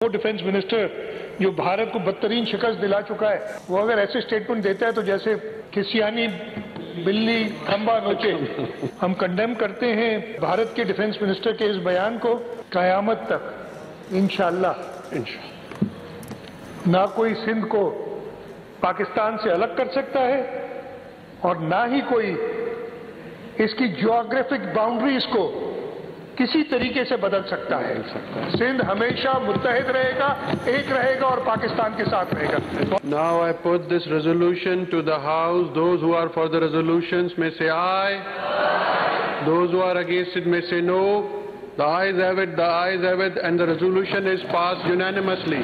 वो defence minister जो भारत को बदतरीन शिकस्त दिला चुका है, वो अगर ऐसे स्टेटमेंट देता है तो जैसे खिसियानी बिल्ली खंबा नोचे। हम कंडेम करते हैं भारत के डिफेंस मिनिस्टर के इस बयान को। कयामत तक इंशाअल्लाह ना कोई सिंध को पाकिस्तान से अलग कर सकता है और ना ही कोई इसकी ज्योग्राफिक बाउंड्रीज को किसी तरीके से बदल सकता है। सिंध हमेशा मुत्तहिद रहेगा, एक रहेगा और पाकिस्तान के साथ रहेगा। Now I put this resolution to the House. Those who are for the resolutions may say aye. Those who are against it may say no. The ayes have it, the ayes have it, and the resolution is passed unanimously.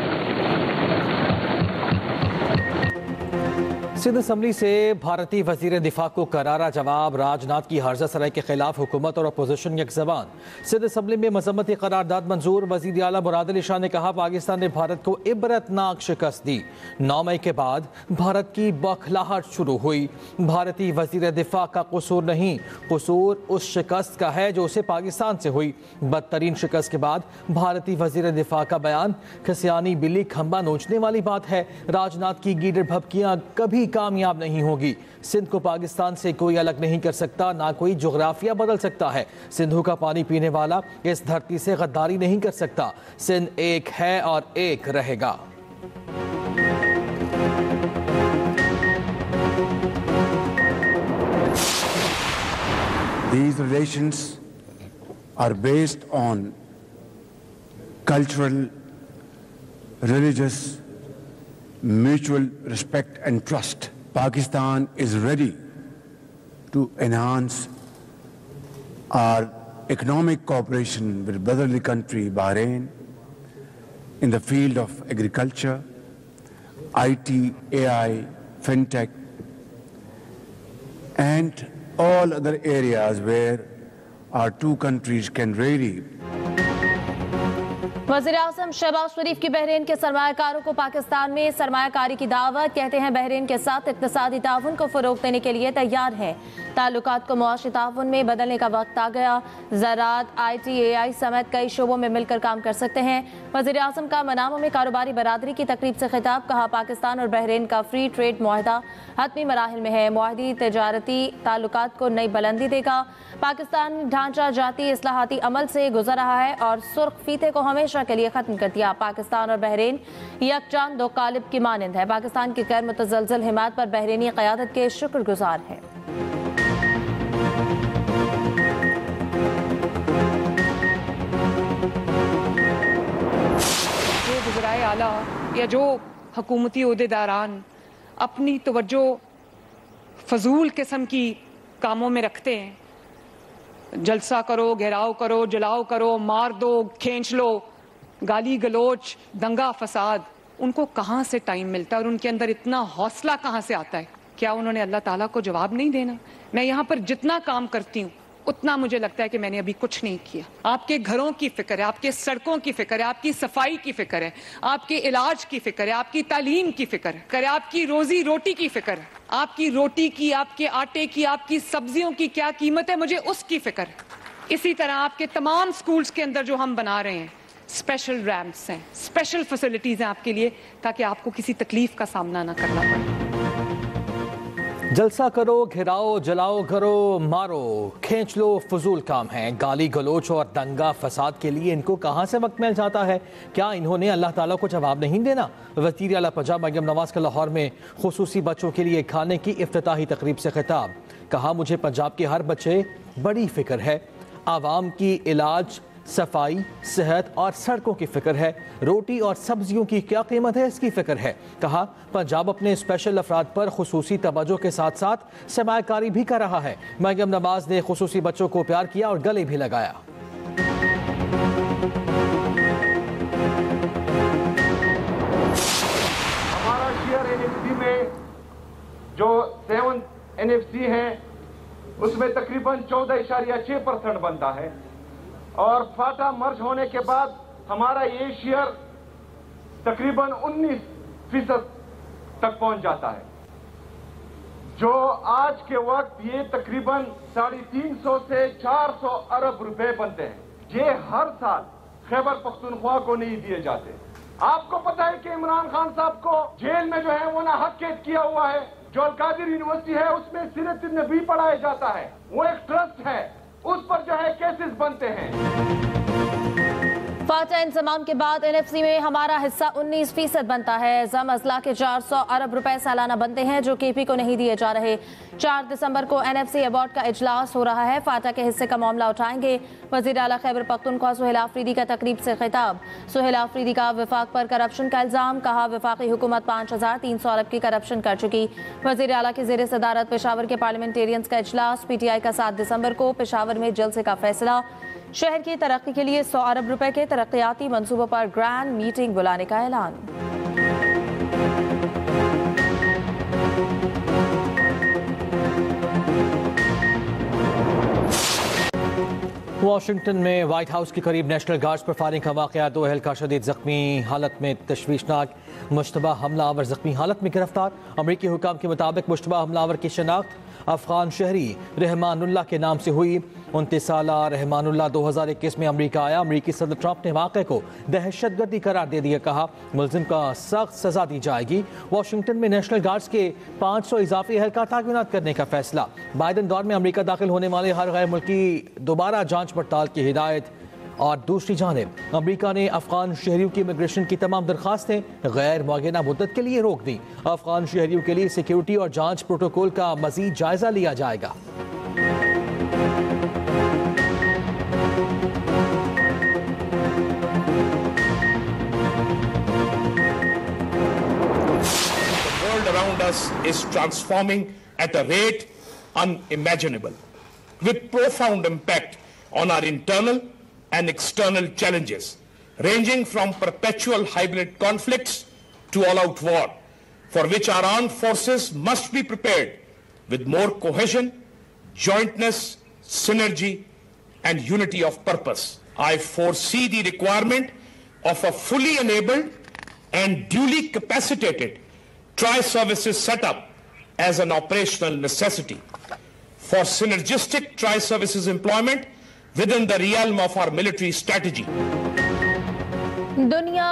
Sindh assembly से भारतीय वजीर दिफा को करारा जवाब। राजनाथ की हर्जा सराय के खिलाफ हुकूमत और अपोजिशन एक जबान। सिंध असम्बली में मजम्मती करारदाद मंजूर। वजीर आला मुराद अली शाह ने कहा पाकिस्तान ने भारत को इबरतनाक शिकस्त दी। 9 मई के बाद भारत की बौखलाहट शुरू हुई। भारतीय वजीर दिफा का कसूर नहीं, कसूर उस शिकस्त का है जो उसे पाकिस्तान से हुई। बदतरीन शिकस्त के बाद भारतीय वजीर दिफा का बयान खसियानी बिल्ली खंबा नोचने वाली बात है। राजनाथ की गीदड़ भभकियां कभी कामयाब नहीं होगी। सिंध को पाकिस्तान से कोई अलग नहीं कर सकता, ना कोई जोग्राफिया बदल सकता है। सिंधु का पानी पीने वाला इस धरती से गद्दारी नहीं कर सकता। सिंध एक है और एक रहेगा। These relations are based on cultural, religious, mutual respect and trust. Pakistan is ready to enhance our economic cooperation with brotherly country Bahrain in the field of agriculture, IT, AI, fintech, and all other areas where our two countries can really वज़ीर-ए-आज़म शहबाज शरीफ की Bahrain के सरमायाकारों को पाकिस्तान में सरमायाकारी की दावत। कहते हैं Bahrain के साथ इक़्तिसादी ताउन को फ़रोग़ देने के लिए तैयार है। ताल्लुकात को मुआशी ताउन में बदलने का वक्त आ गया। ज़राअत, IT, AI समेत कई शोबों में मिलकर काम कर सकते हैं। वज़ीर-ए-आज़म का मनामा में कारोबारी बरादरी की तकरीब से खिताब। कहा पाकिस्तान और बहरीन का फ्री ट्रेड मुआहदा हतमी मराहिल में है। मुआहदी तजारती ताल्लुकात को नई बुलंदी देगा। पाकिस्तान ढांचा जाती इस्लाहाती अमल से गुजर रहा है और सुर्ख फीते को हमेशा के लिए खत्म कर दिया। पाकिस्तान और बहरीन यकजान दो कालिब की मानंद है। पाकिस्तान की गैर मुतज़लज़ल हिमायत पर बहरीनी क़यादत के शुक्रगुजार है। जो वज़राए आला या जो हुकूमती ओहदेदारान अपनी तवज्जो फजूल किस्म की कामों में रखते हैं, जलसा करो, घेराव करो, जलाओ करो, मार दो, खींच लो, गाली गलोच, दंगा फसाद, उनको कहाँ से टाइम मिलता है और उनके अंदर इतना हौसला कहाँ से आता है? क्या उन्होंने अल्लाह ताला को जवाब नहीं देना? मैं यहाँ पर जितना काम करती हूँ उतना मुझे लगता है कि मैंने अभी कुछ नहीं किया। आपके घरों की फिक्र है, आपके सड़कों की फिक्र है, आपकी सफाई की फिक्र है, आपके इलाज की फिक्र है, आपकी तालीम की फिक्र है, आपकी रोजी रोटी की फिक्र है, आपकी रोटी की, आपके आटे की, आपकी सब्जियों की क्या कीमत है, मुझे उसकी फिक्र है। इसी तरह आपके तमाम स्कूल्स के अंदर जो हम बना रहे हैं, स्पेशल रैम्प्स हैं, स्पेशल फैसिलिटीज हैं आपके लिए, ताकि आपको किसी तकलीफ का सामना ना करना पड़े। जलसा करो, घिराओ, जलाओ, करो, मारो, खींच लो, फजूल काम है। गाली गलोच और दंगा फसाद के लिए इनको कहाँ से वक्त मिल जाता है? क्या इन्होंने अल्लाह ताला को जवाब नहीं देना? वज़ीर आला पंजाब मरियम नवाज का लाहौर में खुसूसी बच्चों के लिए खाने की इफ्तिताही तकरीब से खिताब। कहा मुझे पंजाब के हर बच्चे बड़ी फिक्र है। आवाम की इलाज, सफाई, सेहत और सड़कों की फिक्र है। रोटी और सब्जियों की क्या कीमत है, इसकी फिक्र है। कहा पंजाब अपने स्पेशल अफराद पर खुसूसी तवज्जो के साथ साथ सरमायाकारी भी कर रहा है। मरियम नवाज ने खुसूसी बच्चों को प्यार किया और गले भी लगाया। हमारा शेयर NFC में जो 7 NFC है उसमें तकरीबन 14.6% बनता है और फाटा मर्ज होने के बाद हमारा ये शेयर तकरीबन 19% तक पहुंच जाता है, जो आज के वक्त ये तकरीबन 350 से 400 अरब रुपए बनते हैं। ये हर साल खैबर पख्तूनख्वा को नहीं दिए जाते। आपको पता है कि इमरान खान साहब को जेल में जो है वो ना हक कैद किया हुआ है। जो अलकादिर यूनिवर्सिटी है उसमें सीरत नबी पढ़ाया जाता है, वो एक ट्रस्ट है, उस पर जो है केसेस बनते हैं। फाटा इंजमाम के बाद एनएफसी में हमारा हिस्सा 19% बनता है। जम अजला के 400 अरब रुपए सालाना बनते हैं जो केपी को नहीं दिए जा रहे। 4 दिसंबर को एनएफसी अवार्ड का इजलास हो रहा है। फाटा के हिस्से का मामला उठाएंगे। वजीर आला खैबर पख्तूनख्वा सुहेल आफरीदी का तकरीब से खिताब। सुहेल आफरीदी का वफाक पर करप्शन का इल्जाम, कहा वफाकी हुकूमत 5300 अरब की करप्शन कर चुकी। वजीर आला की ज़ेर सदारत पेशावर के पार्लियामेंटेरियंस का इजलास। PTI का 7 दिसंबर को पेशावर में जलसे का फैसला। शहर की तरक्की के लिए 100 अरब रुपए के तरक्याती मंसूबों पर ग्रैंड मीटिंग बुलाने का ऐलान। वाशिंगटन में व्हाइट हाउस के करीब नेशनल गार्ड्स पर फायरिंग का वाकया, 2 एहलकार शदीद जख्मी हालत में तशवीशनाक। मुश्तबा हमलावर जख्मी हालत में गिरफ्तार। अमरीकी हुकाम के मुताबिक मुश्तबा हमलावर की शनाख्त अफगान शहरी रहमानुल्लाह के नाम से हुई। 29 साला रहमानुल्लाह 2021 में अमरीका आया। अमरीकी सदर ट्रंप ने वाक़े को दहशतगर्दी करार दे दिया, कहा मुलजिम का सख्त सजा दी जाएगी। वाशिंगटन में नेशनल गार्ड्स के 500 इजाफी एहलकार तैनात करने का फैसला। बाइडन दौर में अमरीका दाखिल होने वाले हर गैर मुल्की दोबारा जांच पड़ताल की हिदायत। और दूसरी जानिब अमरीका ने अफगान शहरियों की इमिग्रेशन की तमाम दरखास्तें गैर मुअय्यना मुद्दत के लिए रोक दी। अफगान शहरियों के लिए सिक्योरिटी और जांच प्रोटोकॉल का मजीद जायजा लिया जाएगा। The world around us is transforming at a rate unimaginable, with profound impact on our internal and external challenges, ranging from perpetual hybrid conflicts to all-out war, for which our armed forces must be prepared with more cohesion, jointness, synergy, and unity of purpose. I foresee the requirement of a fully enabled and duly capacitated tri-services setup as an operational necessity for synergistic tri-services employment within the realm of our military strategy. दुनिया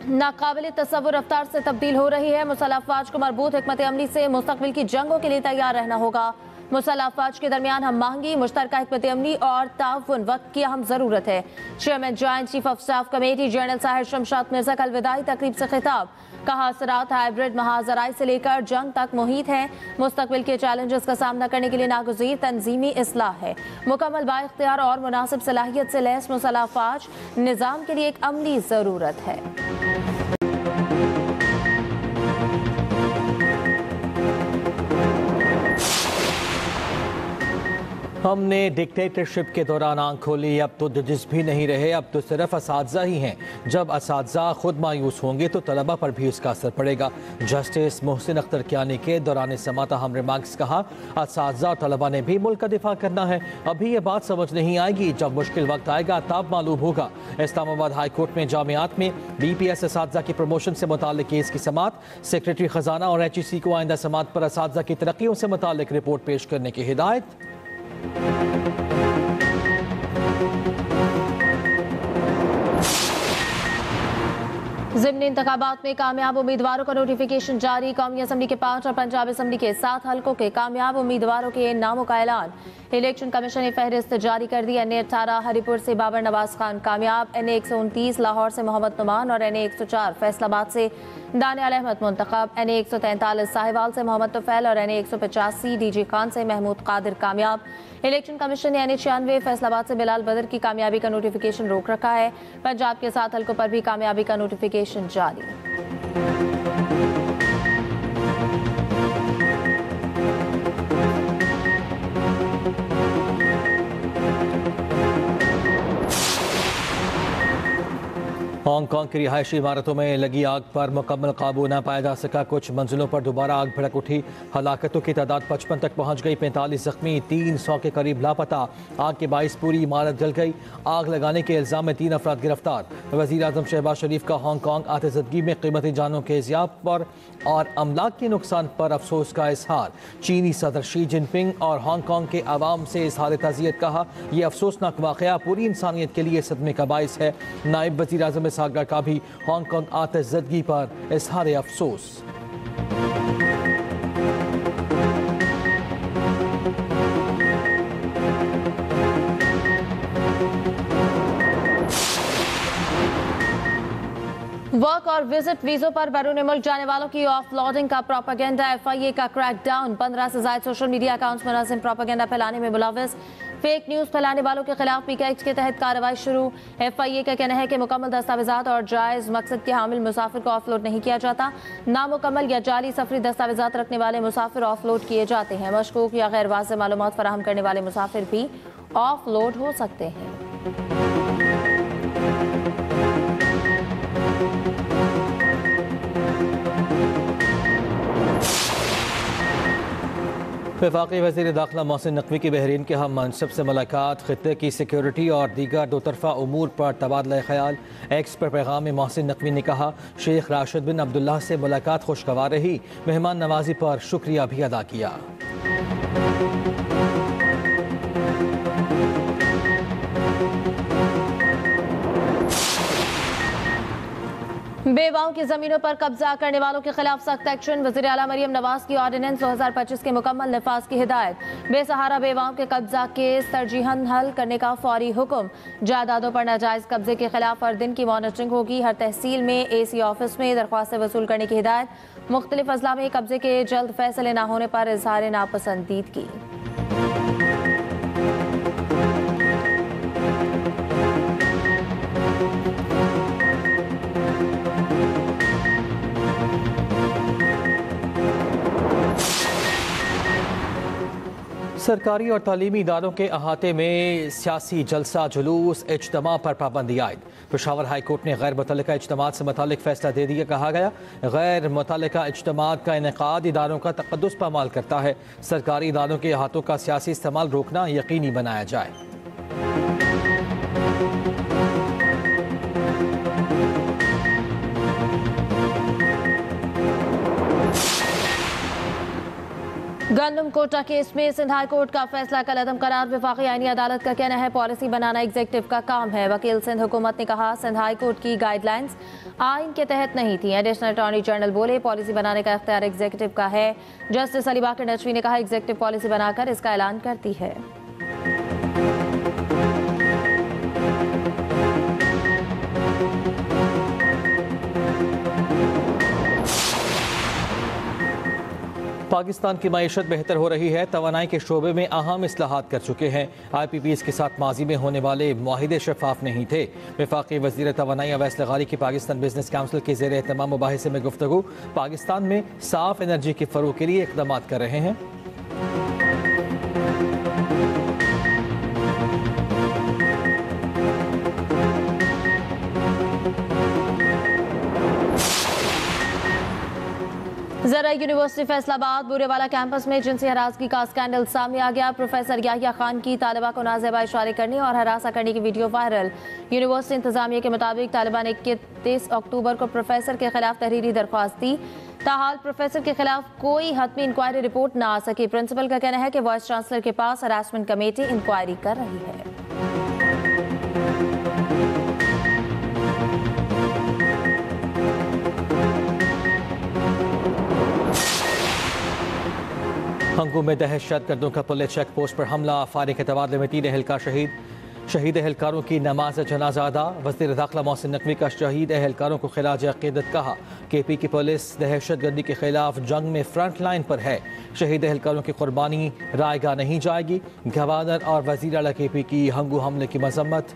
नाकाबिल तस्वुर रफ्तार से तब्दील हो रही है। मुसल्लह अफवाज को मरबूत हिकमत अमली से मुस्तकबिल की जंगों के लिए तैयार रहना होगा। मुसल्लह अफवाज के दरमियान हम महंगी मुश्तरका हिकमत अमली और ताउन वक्त की अहम जरूरत है। Chairman joint chief of staff committee general Sahir Shamshad Mirza का अलविदाई तकरीब से खिताब, कहा असरात हाइब्रिड महाजराई से लेकर जंग तक मुहित है। मुस्तकबिल के चैलेंजेस का सामना करने के लिए नागुज़ीर तंजीमी इस्लाह है। मुकम्मल बाइख्तियार और मुनासिब सलाहियत से लैस मुसल्लह अफवाज निज़ाम के लिए एक अमली ज़रूरत है। हमने डिक्टेटरशिप के दौरान आंख खोली, अब तो जजेस भी नहीं रहे, अब तो सिर्फ असातिज़ा ही हैं। जब असातिज़ा खुद मायूस होंगे तो तलबा पर भी उसका असर पड़ेगा। जस्टिस मोहसिन अख्तर कियानी के दौरान समाता हम रिमार्क्स, कहा असातिज़ा और तलबा ने भी मुल्क का दिफा करना है। अभी ये बात समझ नहीं आएगी, जब मुश्किल वक्त आएगा तब मालूम होगा। इस्लामाबाद हाई कोर्ट में जामियात में BPS असातिज़ा की प्रमोशन से मुताल्लिक केस की समात। सेक्रेटरी खजाना और HEC को आइंदा समात पर असातिज़ा की तरक्कियों से मुताल्लिक रिपोर्ट पेश करने की हिदायत। ज़िमनी इंतखाबात में कामयाब उम्मीदवारों का नोटिफिकेशन जारी। कौमी असम्बली के 5 और पंजाब असम्बली के 7 हल्कों के कामयाब उम्मीदवारों के नामों का ऐलान। इलेक्शन कमीशन ने फहरिस्त जारी कर दी। NA 18 हरिपुर से बाबर नवाज खान कामयाब। NA 129 लाहौर से मोहम्मद नुमान और NA 104 फैसलाबाद से दानियाल अहमद मुंतखब। NA 143 साहिवाल से मोहम्मद तुफैल और NA 185 DG खान से महमूद कादिर कामयाब। इलेक्शन कमीशन ने NA 96 फैसलाबाद से बिलाल बदर की कामयाबी का नोटिफिकेशन रोक रखा है। पंजाब के 7 हल्कों पर भी कामयाबी का नोटिफिकेशन जारी। हांगकांग की रिहायशी इमारतों में लगी आग पर मुकम्मल काबू न पाया जा सका। कुछ मंजिलों पर दोबारा आग भड़क उठी। हलाकतों की तादाद 55 तक पहुंच गई। 45 जख्मी, 300 के करीब लापता। आग के बाइस पूरी इमारत जल गई। आग लगाने के इल्जाम में 3 अफराद गिरफ्तार। वज़ीर आज़म शहबाज शरीफ का हांगकांग आतिशदगी में कीमती जानों के इज़्याब पर और अमलाक के नुकसान पर अफसोस का इजहार। चीनी सदर शी जिनपिंग और हांगकांग के अवाम से इज़हार ताज़ियत, कहा यह अफसोसनाक वाक़या पूरी इंसानियत के लिए सदमे का बाइस है। नायब वज़ीर आज़म सालगिरह का भी हांगकांग आतिशज़दगी पर इजहार अफसोस। वर्क और विजिट वीजों पर बैरून मुल्क जाने वालों की ऑफलोडिंग का प्रोपेगेंडा। FIA का क्रैकडाउन। 15 से ज्यादा सोशल मीडिया अकाउंट्स मुनज़्ज़म प्रोपेगेंडा फैलाने में मुलव्वस। फेक न्यूज फैलाने वालों के खिलाफ PKX के तहत कार्रवाई शुरू। FIA का कहना है कि मुकम्मल दस्तावेजात और जायज मकसद के हामिल मुसाफिर को ऑफलोड नहीं किया जाता। नामुकम्मल या जाली सफरी दस्तावेजात रखने वाले मुसाफिर ऑफलोड किए जाते हैं। मशकूक या गैर वाज़ेह मालूमात फराहम करने वाले मुसाफिर भी ऑफलोड हो सकते हैं। वफाकी वज़ीर दाखिला मोहसिन नकवी की बहरीन के हम मनसब से मुलाकात। खित्ते की सिक्योरिटी और दीगर दो तरफ़ा उमूर पर तबादला ख्याल। एक्स पर पैगाम में मोहसिन नकवी ने कहा, शेख राशिद बिन अब्दुल्लाह से मुलाकात खुशगवार रही। मेहमान नवाजी पर शुक्रिया भी अदा किया। बेवाओं की जमीनों पर कब्जा करने वालों के खिलाफ सख्त एक्शन। वज़ीर आला मरियम नवाज की ऑर्डिनेंस 2025 के मुकम्मल नफाज की हिदायत। बेसहारा बेवाओं के कब्जा केस तरजीहन हल करने का फौरी हुक्म। जायदादों पर नाजायज कब्जे के खिलाफ हर दिन की मॉनिटरिंग होगी। हर तहसील में AC ऑफिस में दरख्वास्त वसूल करने की हिदायत। मुख्तलिफ अजला में कब्जे के जल्द फैसले न होने पर इजहार नापसंदीदगी। सरकारी और तालीमी इदारों के अहाते में सियासी जलसा जुलूस इज्तिमा पर पाबंदी आयद। पेशावर हाई कोर्ट ने गैर मुतल्लिका इज्तिमात से मुतालिक फैसला दे दिया। कहा गया, गैर मुतल्लिका इज्तिमात का इनेकाद इदारों का तक़द्दुस पामाल करता है। सरकारी इदारों के अहातों का सियासी इस्तेमाल रोकना यकीनी बनाया जाए। गंदम कोटा केस में सिंध हाई कोर्ट का फैसला कल अदम करार। वफाकी आईनी अदालत का कहना है, पॉलिसी बनाना एग्जीक्यूटिव का काम है। वकील सिंध हुकूमत ने कहा, सिंध हाई कोर्ट की गाइडलाइंस आइन के तहत नहीं थी। एडिशनल अटॉर्नी जनरल बोले, पॉलिसी बनाने का इख्तियार एग्जीक्यूटिव का है। जस्टिस अली बाकर नजवी ने कहा, एग्जीक्यूटिव पॉलिसी बनाकर इसका ऐलान करती है। पाकिस्तान की मईशत बेहतर हो रही है। तवानाई के शोबे में अहम इस्लाहात कर चुके हैं। IPPs के साथ माजी में होने वाले मुआहिदे शफाफ नहीं थे। वफाकी वज़ीर तवानाई अवैस लगारी की पाकिस्तान बिजनेस काउंसिल के ज़ेर एहतमाम मुबाहिसे में गुफ्तगू। पाकिस्तान में साफ एनर्जी के फ़रोग़ के लिए इक़दाम कर रहे हैं। ज़रा यूनिवर्सिटी फैसलाबाद बूरेवाला कैंपस में जिनसी हरासगी का स्कैंडल सामने आ गया। प्रोफेसर याहिया खान की तालिबा को नाज़ेबा इशारे करने और हरासा करने की वीडियो वायरल। यूनिवर्सिटी इंतजामिया के मुताबिक तालिबा ने 31 अक्टूबर को प्रोफेसर के खिलाफ तहरीरी दरख्वास्त दी। ताहाल प्रोफेसर के खिलाफ कोई हतमी इंक्वायरी रिपोर्ट न आ सकी। प्रिंसिपल का कहना है कि वाइस चांसलर के पास हरासमेंट कमेटी इंक्वायरी कर रही है। हंगू में दहशतगर्दों का पुलिस चेक पोस्ट पर हमला। फायरिंग के तबादले में 3 एहलकार शहीद। शहीद एहलकारों की नमाज जनाजा अदा। वज़ीर दाखिला मोहसिन नकवी का शहीद एहलकारों को खिराज अक़ीदत कहा। KP की पुलिस दहशतगर्दी के खिलाफ जंग में फ्रंट लाइन पर है। शहीद एहलकारों की कुर्बानी रायगा नहीं जाएगी। गवर्नर और वज़ीर आला KP की हंगू हमले की मजम्मत।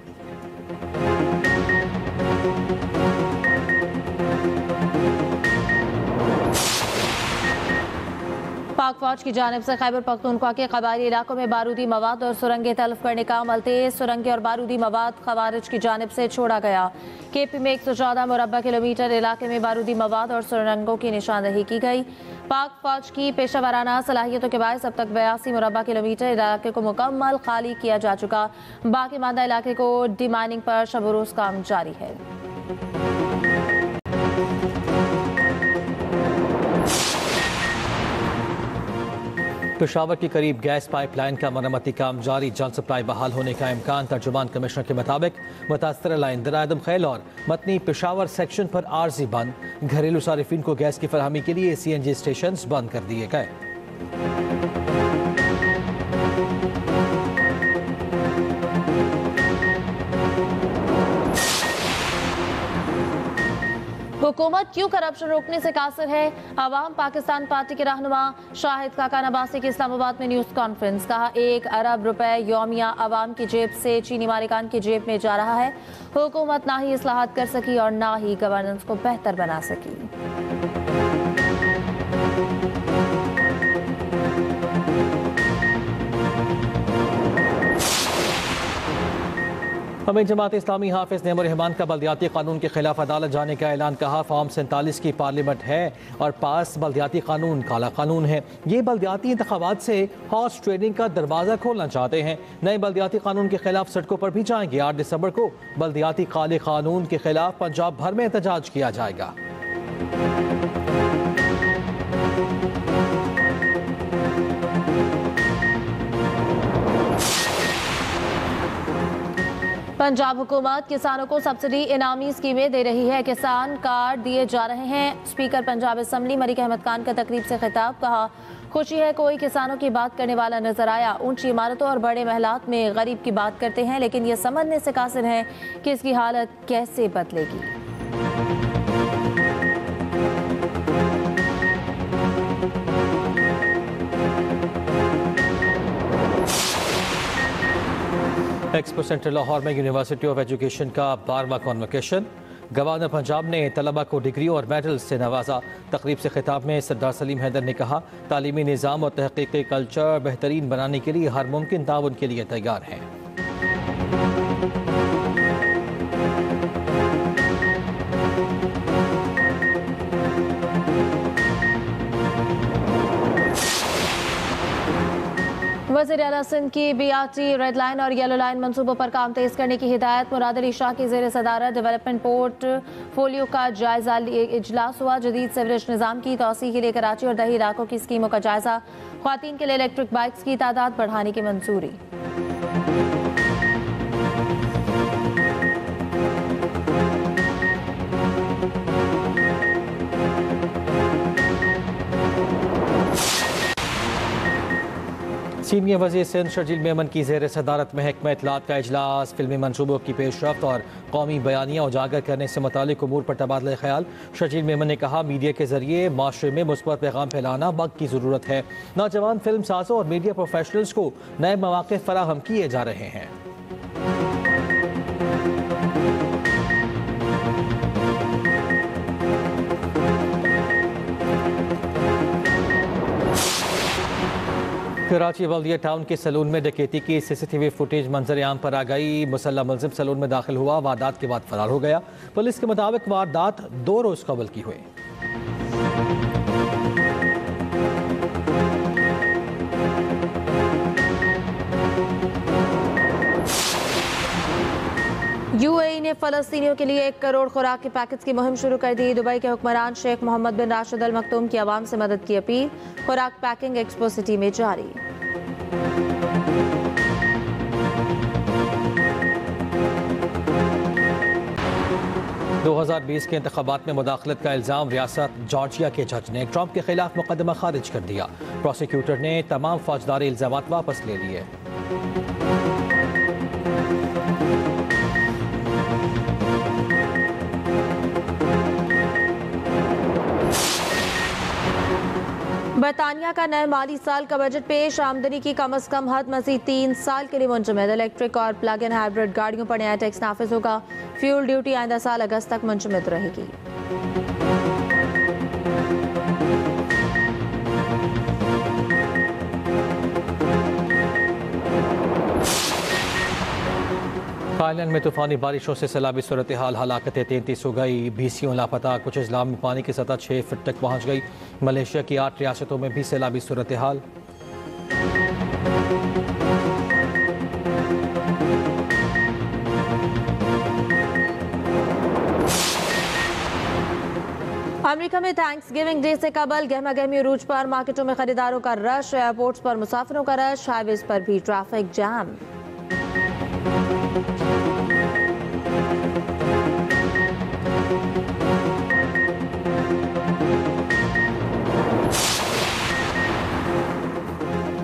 पाक फौज की जानिब से खैबर पख्तूनख्वा के कबायली इलाकों में बारूदी मवाद और सुरंगें तल्फ करने का अमल तेज। सुरंगें और बारूदी मवाद खवारिज की जानिब से छोड़ा गया। KP में 114 मुरब्बा किलोमीटर इलाके में बारूदी मवाद और सुरंगों की निशानदही की गई। पाक फौज की पेशा सलाहियतों के बायस अब तक 82 मुरब्बा किलोमीटर इलाके को मुकम्मल खाली किया जा चुका। बाकी मांदा इलाके को डिमाइनिंग पर शब-ओ-रोज़ काम जारी है। पेशावर के करीब गैस पाइपलाइन का मरम्मती काम जारी, जल्द सप्लाई बहाल होने का इम्कान। तर्जुमान कमिश्नर के मुताबिक मुतासरा लाइन दरादम खैल और मतनी पेशावर सेक्शन पर आर्जी बंद। घरेलू सारिफिन को गैस की फरहमी के लिए CNG स्टेशन बंद कर दिए गए। हुकूमत क्यों करप्शन रोकने से कासिर है? अवाम पाकिस्तान पार्टी के रहनुमा शाहिद खाकान अब्बासी की इस्लामाबाद में न्यूज़ कॉन्फ्रेंस। कहा 1 अरब रुपए यौमिया अवाम की जेब से चीनी मालिकान की जेब में जा रहा है। हुकूमत ना ही इस्लाहात कर सकी और ना ही गवर्नेंस को बेहतर बना सकी। हमें जमात इस्लामी हाफिज नेमुर रहमान का बल्दियाती कानून के खिलाफ अदालत जाने का ऐलान। कहा फॉर्म 47 की पार्लियामेंट है और पास बल्दियाती कानून काला कानून है। ये बल्दियाती इंतखाबात से हॉर्स ट्रेडिंग का दरवाज़ा खोलना चाहते हैं। नए बल्दियाती कानून के खिलाफ सड़कों पर भी जाएंगे। 8 दिसंबर को बल्दियाती काले कानून के खिलाफ पंजाब भर में एहतजाज किया जाएगा। पंजाब हुकूमत किसानों को सब्सिडी इनामी स्कीमें दे रही है। किसान कार्ड दिए जा रहे हैं। स्पीकर पंजाब असम्बली मलिक अहमद खान का तकरीब से खिताब। कहा खुशी है कोई किसानों की बात करने वाला नजर आया। ऊंची इमारतों और बड़े महलात में गरीब की बात करते हैं, लेकिन ये समझने से कासिर हैं कि इसकी हालत कैसे बदलेगी। एक्सपो सेंटर लाहौर में यूनिवर्सिटी ऑफ एजुकेशन का 12वां कॉन्वोकेशन। गवर्नर पंजाब ने तलबा को डिग्री और मेडल से नवाजा। तकरीब से खिताब में सरदार सलीम हैदर ने कहा तालीमी निज़ाम और तहकीकी कल्चर बेहतरीन बनाने के लिए हर मुमकिन ताउन के लिए तैयार हैं। वज़ीर आला सिंध की BRT रेड लाइन और येलो लाइन मंसूबों पर काम तेज करने की हिदायत। मुराद अली शाह की ज़ेर सदारत डेवलपमेंट पोर्टफोलियो का जायजा इजलास हुआ। जदीद सीवरेज निज़ाम की तौसीह के लिए कराची और दही इलाकों की स्कीमों का जायजा। ख्वातीन के लिए इलेक्ट्रिक बाइक्स की तादाद बढ़ाने की मंजूरी। सीनियर वज़ीर सिंध शर्जील मेमन की ज़ेर सदारत महकमा इत्तलात का इजलास। फिल्मी मनसूबों की पेशरफ्त और कौमी बयानियाँ उजागर करने से मुतालिक उमूर पर तबादला ख्याल। शर्जील मेमन ने कहा मीडिया के जरिए माशरे में मुस्बत पैगाम फैलाना वक्त की ज़रूरत है। नौजवान फिल्म साजों और मीडिया प्रोफेशनल्स को नए मौक़े फराहम किए जा रहे हैं। कराची बल्दिया टाउन के सलून में डकैती की CCTV फुटेज मंजर आम पर आ गई। मुसल्ला मुलजिम सलून में दाखिल हुआ, वारदात के बाद फरार हो गया। पुलिस के मुताबिक वारदात 2 रोज कबल की हुई। UAE ने फ़लस्तीनियों के लिए 1 करोड़ खुराक के पैकेट्स की मुहिम शुरू कर दी। दुबई के हुक्मरान शेख मोहम्मद बिन राशिद अल मखतूम की आवाम से मदद की अपील। खुराक पैकिंग एक्सपो सिटी में जारी। – 2020 के इंतखाबात में मुदाखलत का इल्ज़ाम रियासत जॉर्जिया के जज ने ट्रंप के खिलाफ मुकदमा खारिज कर दिया। प्रोसिक्यूटर ने तमाम फौजदारी इल्ज़ामात वापस ले लिए। बरतानिया का नए माली साल का बजट पेश। आमदनी की कम अज कम हद मज़ीद 3 साल के लिए मुंजमद। इलेक्ट्रिक और प्लग इन हाइब्रिड गाड़ियों पर नया टैक्स नाफिज होगा। फ्यूल ड्यूटी आइंदा साल अगस्त तक मुंजमद रहेगी। थाईलैंड में तूफानी बारिशों से सैलाबी सूरत हाल, हलाकतें 33 हो गई। 20 लापता। कुछ अजला में पानी की सतह 6 फीट तक पहुँच गई। मलेशिया की 8 रियासतों में भी सैलाबी सूरत हाल। अमेरिका में थैंक्सगिविंग डे से कबल गहमा गहमी उरूज पर मार्केटों में खरीदारों का रश, एयरपोर्ट्स पर मुसाफिरों का रश, हाईवेज पर भी traffic jam.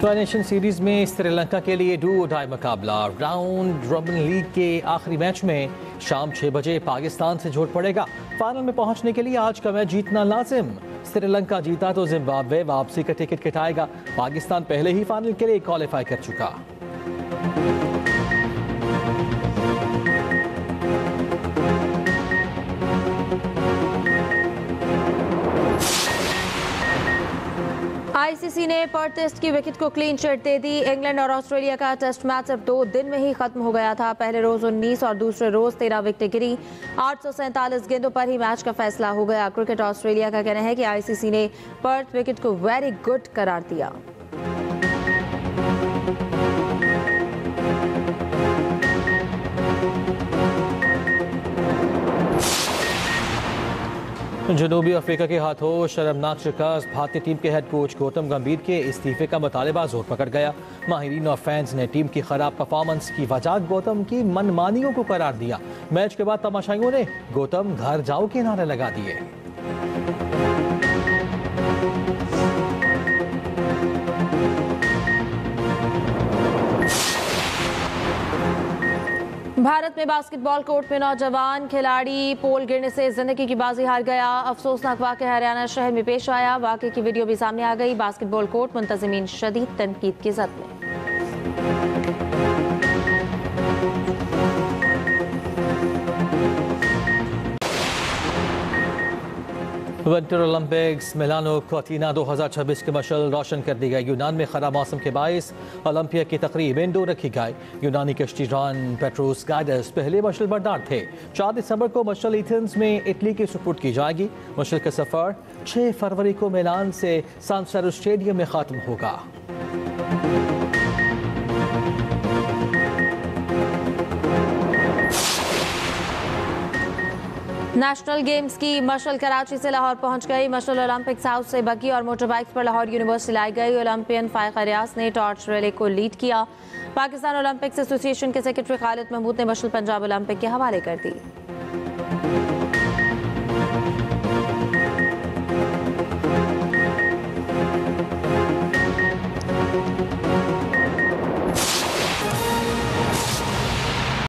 Tri nation series में श्रीलंका के लिए डू और डाई मुकाबला। राउंड रॉबिन लीग के आखिरी मैच में शाम 6 बजे पाकिस्तान से जोड़ पड़ेगा। फाइनल में पहुंचने के लिए आज का मैच जीतना लाजिम। श्रीलंका जीता तो जिम्बाब्वे वापसी का टिकट कटाएगा। पाकिस्तान पहले ही फाइनल के लिए क्वालिफाई कर चुका। आईसीसी ने पर्थ टेस्ट की विकेट को क्लीन चिट दे दी। इंग्लैंड और ऑस्ट्रेलिया का टेस्ट मैच अब 2 दिन में ही खत्म हो गया था। पहले रोज 19 और दूसरे रोज 13 विकेटें गिरी। 847 गेंदों पर ही मैच का फैसला हो गया। क्रिकेट ऑस्ट्रेलिया का कहना है कि आईसीसी ने पर्थ विकेट को वेरी गुड करार दिया। जनूबी अफ्रीका के हाथों शर्मनाक शिकस्त। भारतीय टीम के हेड कोच गौतम गंभीर के इस्तीफे का मुतालबा जोर पकड़ गया। माहिरीन और फैंस ने टीम की खराब परफॉर्मेंस की वजह गौतम की मनमानियों को करार दिया। मैच के बाद तमाशाइयों ने गौतम घर जाओ के नारे लगा दिए। भारत में बास्केटबॉल कोर्ट में नौजवान खिलाड़ी पोल गिरने से जिंदगी की बाजी हार गया। अफसोसनाक वाकया हरियाणा शहर में पेश आया। वाकये की वीडियो भी सामने आ गई। बास्केटबॉल कोर्ट मुंतजिमीन शदीद तनकीद की जद में। विंटर ओलंपिक्स मिलानो कोर्टिना 2026 की मशल रोशन कर दी गई। यूनान में खराब मौसम के बायस ओलंपिया की तकरीब इंडोर रखी गई। यूनानी कश्तीरान पेट्रोस गाइडस पहले मशल बरदार थे। 4 दिसंबर को मशल एथेंस में इटली की सुपुर्द की जाएगी। मशल का सफर 6 फरवरी को मिलान से सान सिरो स्टेडियम में खत्म होगा। नेशनल गेम्स की मशल कराची से लाहौर पहुंच गई। मशल ओलंपिक्स हाउस से बग्गी और मोटर बाइक्स पर लाहौर यूनिवर्सिटी लाई गई। ओलंपियन फाइक रियाज ने टॉर्च रैली को लीड किया। पाकिस्तान ओलंपिक्स एसोसिएशन के सेक्रेटरी खालिद महमूद ने मशल पंजाब ओलंपिक के हवाले कर दी।